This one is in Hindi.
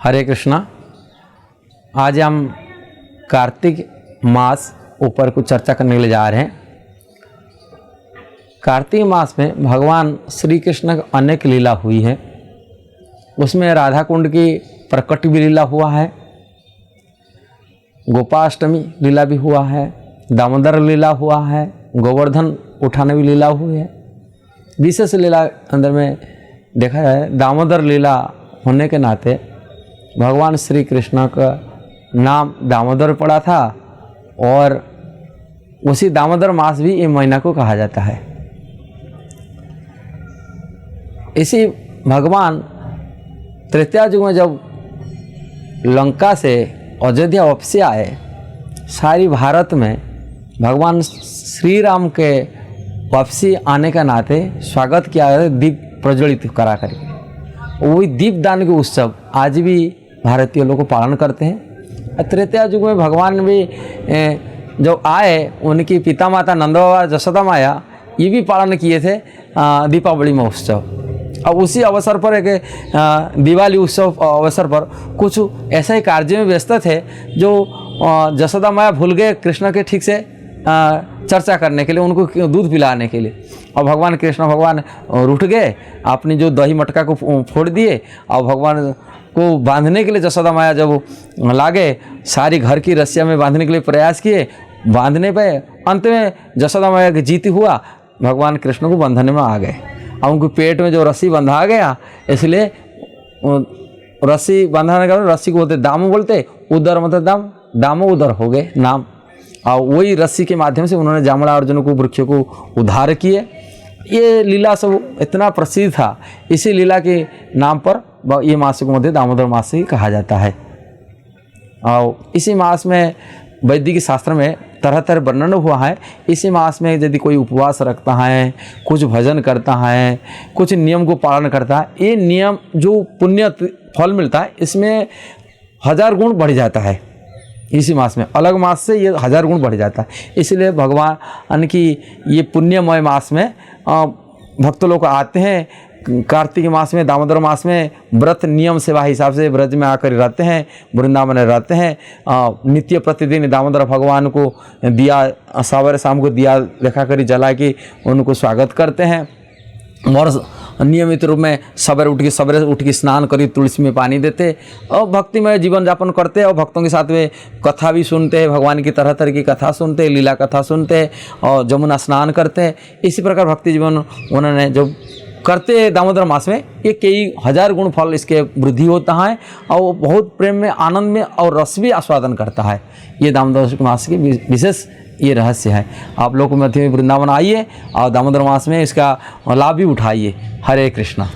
हरे कृष्णा। आज हम कार्तिक मास ऊपर कुछ चर्चा करने के लिए जा रहे हैं। कार्तिक मास में भगवान श्री कृष्ण की अनेक लीला हुई है। उसमें राधा कुंड की प्रकट भी लीला हुआ है, गोपाष्टमी लीला भी हुआ है, दामोदर लीला हुआ है, गोवर्धन उठाने भी लीला हुई है। विशेष लीला अंदर में देखा जाए, दामोदर लीला होने के नाते भगवान श्री कृष्ण का नाम दामोदर पड़ा था और उसी दामोदर मास भी ये महीना को कहा जाता है। इसी भगवान त्रेता युग में जब लंका से अयोध्या वापसी आए, सारी भारत में भगवान श्री राम के वापसी आने का नाते स्वागत किया गया, दीप प्रज्वलित करा करके। वही दीपदान के उत्सव आज भी भारतीय लोग पालन करते हैं। त्रेता युग में भगवान भी जब आए, उनकी पिता माता नंद बाबा जसोदा माया ये भी पालन किए थे दीपावली महोत्सव। अब उसी अवसर पर एक दिवाली उत्सव अवसर पर कुछ ऐसे ही कार्य में व्यस्त थे जो जसोदा माया भूल गए कृष्ण के ठीक से चर्चा करने के लिए, उनको दूध पिलाने के लिए। और भगवान कृष्ण भगवान रूठ गए, अपनी जो दही मटका को फोड़ दिए और भगवान को बांधने के लिए जसोदा माया जब लागे, सारी घर की रस्सियाँ में बांधने के लिए प्रयास किए, बांधने पे अंत में जसोदा माया की जीत हुआ, भगवान कृष्ण को बंधन में आ गए। और उनके पेट में जो रस्सी बंधा गया, इसलिए रस्सी बंधाने का रस्सी को बोलते दाम, बोलते उदर मतलब दाम, दामो उदर हो गए नाम। और वही रस्सी के माध्यम से उन्होंने जामड़ा अर्जुन को वृक्ष को उद्धार किए। ये लीला सब इतना प्रसिद्ध था, इसी लीला के नाम पर ये मास को मध्य दामोदर मास ही कहा जाता है। और इसी मास में वैदिक शास्त्र में तरह तरह वर्णन हुआ है। इसी मास में यदि कोई उपवास रखता है, कुछ भजन करता है, कुछ नियम को पालन करता है, ये नियम जो पुण्य फल मिलता है, इसमें 1000 गुण बढ़ जाता है। इसी मास में अलग मास से ये 1000 गुण बढ़ जाता है। इसलिए भगवान की ये पुण्यमय मास में भक्त लोग आते हैं। कार्तिक मास में, दामोदर मास में व्रत नियम सेवा हिसाब से ब्रज में आकर रहते हैं, वृंदावन में रहते हैं। नित्य प्रतिदिन दामोदर भगवान को दिया, सवेरे शाम को दिया देखा कर जला के उनको स्वागत करते हैं। और नियमित रूप में सवेरे उठ के स्नान करी, तुलसी में पानी देते और भक्तिमय जीवन यापन करते हैं। और भक्तों के साथ में कथा भी सुनते हैं, भगवान की तरह तरह की कथा सुनते हैं, लीला कथा सुनते हैं और जमुना स्नान करते हैं। इसी प्रकार भक्ति जीवन उन्होंने जो करते हैं दामोदर मास में, ये कई 1000 गुण फल इसके वृद्धि होता है और वो बहुत प्रेम में, आनंद में और रस भी आस्वादन करता है। ये दामोदर मास की विशेष ये रहस्य है। आप लोग मध्य में वृंदावन आइए और दामोदर मास में इसका लाभ भी उठाइए। हरे कृष्णा।